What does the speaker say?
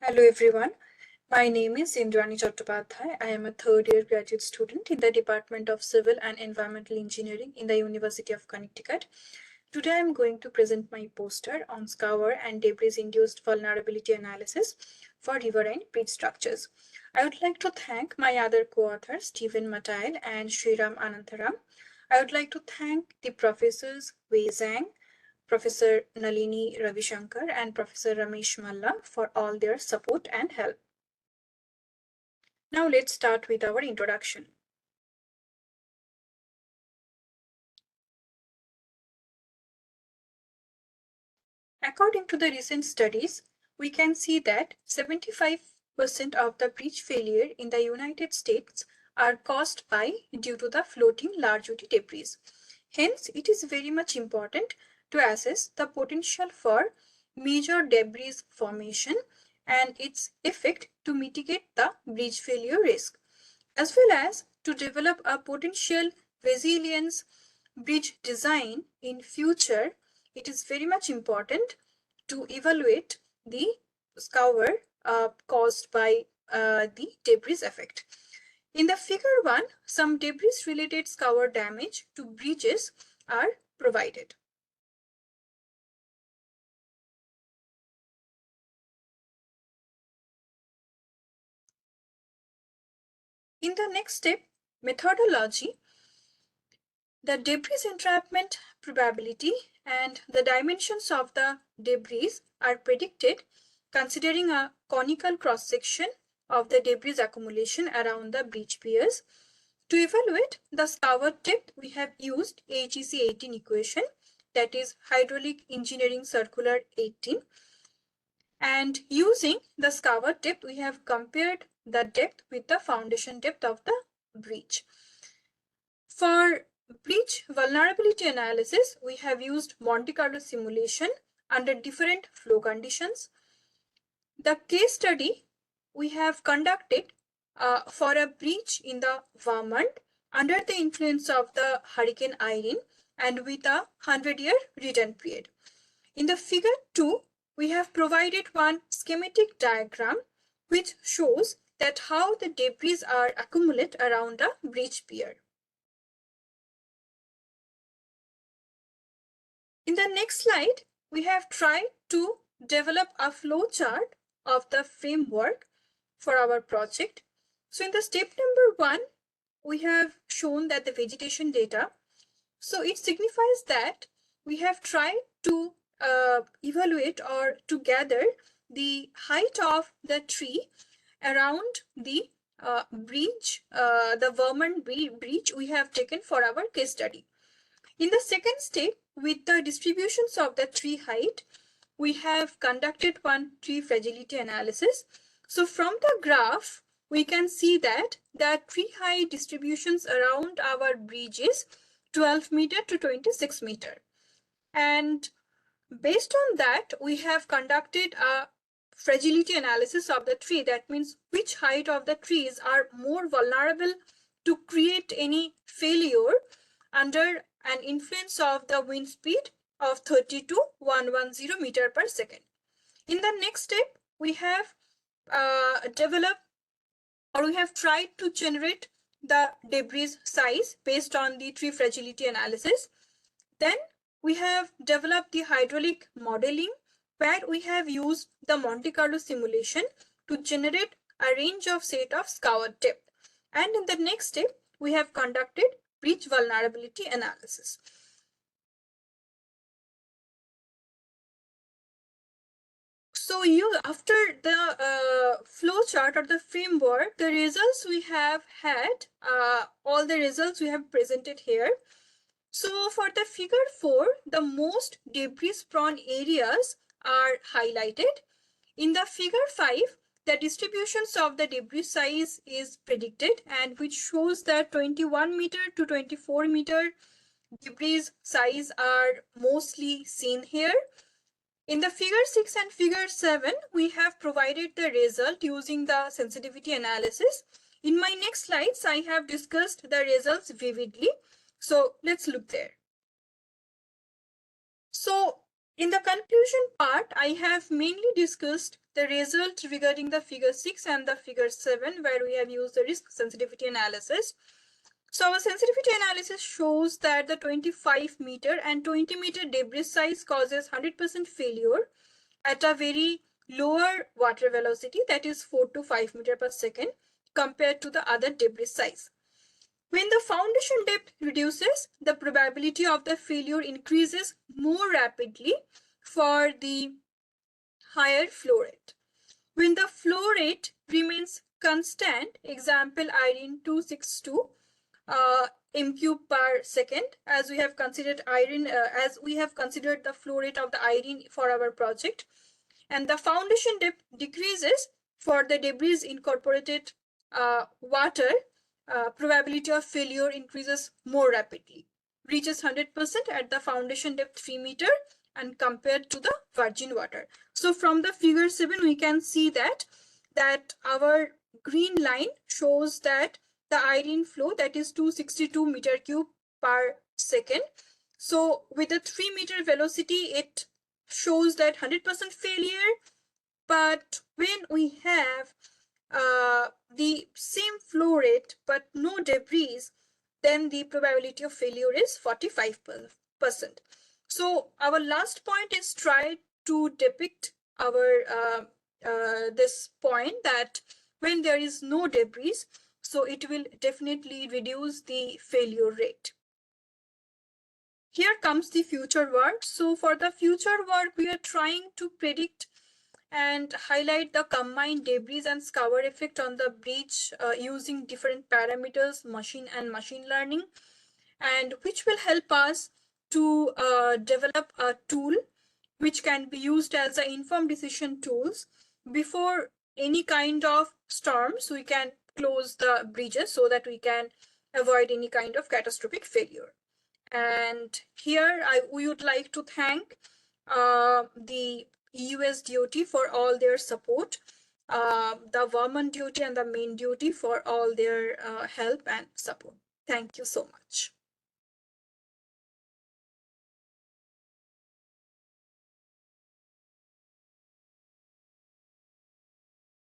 Hello everyone, my name is Indrani Chattopadhyay. I am a third year graduate student in the Department of Civil and Environmental Engineering in the University of Connecticut. Today I am going to present my poster on Scour and debris-induced vulnerability analysis for riverine bridge structures. I would like to thank my other co-authors Stephen Matail and Sriram Anantharam. I would like to thank the professors Wei Zhang, Professor Nalini Ravishankar and Professor Ramesh Malla for all their support and help. Now let's start with our introduction. According to the recent studies, we can see that 75% of the bridge failure in the United States are caused due to the floating large woody debris. Hence, it is very much important to assess the potential for major debris formation and its effect to mitigate the bridge failure risk, as well as to develop a potential resilience bridge design in future. It is very much important to evaluate the scour caused by the debris effect. In the figure 1, some debris related scour damage to bridges are provided. In the next step, methodology, the debris entrapment probability and the dimensions of the debris are predicted considering a conical cross-section of the debris accumulation around the bridge piers. To evaluate the scour depth, we have used HEC 18 equation, that is hydraulic engineering circular 18. And using the scour depth, we have compared the depth with the foundation depth of the bridge. For bridge vulnerability analysis, we have used Monte Carlo simulation under different flow conditions. The case study we have conducted for a bridge in the Vermont under the influence of the Hurricane Irene and with a 100-year return period. In the figure 2, we have provided one schematic diagram which shows that how the debris are accumulated around a bridge pier. In the next slide, we have tried to develop a flow chart of the framework for our project. So in the step number 1, we have shown that the vegetation data. So it signifies that we have tried to evaluate or to gather the height of the tree around the bridge, the Vermont bridge we have taken for our case study. In the second step, with the distributions of the tree height, we have conducted one tree fragility analysis. So from the graph, we can see that the tree height distributions around our bridge is 12 meter to 26 meter. And based on that, we have conducted a fragility analysis of the tree. That means which height of the trees are more vulnerable to create any failure under an influence of the wind speed of 30 to 110 meter per second. In the next step, we have developed or we have tried to generate the debris size based on the tree fragility analysis. Then we have developed the hydraulic modeling where we have used the Monte Carlo simulation to generate a range of set of scour depth. And in the next step, we have conducted bridge vulnerability analysis. So after the flow chart or the framework, the results we have had, all the results we have presented here. So for the figure 4, the most debris prone areas are highlighted. In the figure 5, the distributions of the debris size is predicted and which shows that 21 meter to 24 meter debris size are mostly seen here. In the figure 6 and figure 7, we have provided the result using the sensitivity analysis. In my next slides, I have discussed the results vividly. So let's look there. So in the conclusion part, I have mainly discussed the result regarding the figure 6 and the figure 7, where we have used the risk sensitivity analysis. So our sensitivity analysis shows that the 25-meter and 20-meter debris size causes 100% failure at a very lower water velocity, that is 4 to 5 meter per second, compared to the other debris size. When the foundation depth reduces, the probability of the failure increases more rapidly for the higher flow rate. When the flow rate remains constant, example Irene 262 m cube per second, as we have considered the flow rate of the Irene for our project, and the foundation depth decreases for the debris incorporated water, probability of failure increases more rapidly, reaches 100% at the foundation depth 3 meter and compared to the virgin water. So from the figure 7, we can see that our green line shows that the Irene flow, that is 262 meter cube per second. So with the 3 meter velocity, it shows that 100% failure. But when we have the same flow rate but no debris, then the probability of failure is 45%. So our last point is try to depict our this point that when there is no debris, so it will definitely reduce the failure rate. Here comes the future work. So for the future work, we are trying to predict and highlight the combined debris and scour effect on the bridge using different parameters, machine learning, and which will help us to develop a tool which can be used as an informed decision tools before any kind of storm, so we can close the bridges so that we can avoid any kind of catastrophic failure. And here we would like to thank the US DOT for all their support, the Vermont DOT and the main DOT for all their help and support. Thank you so much.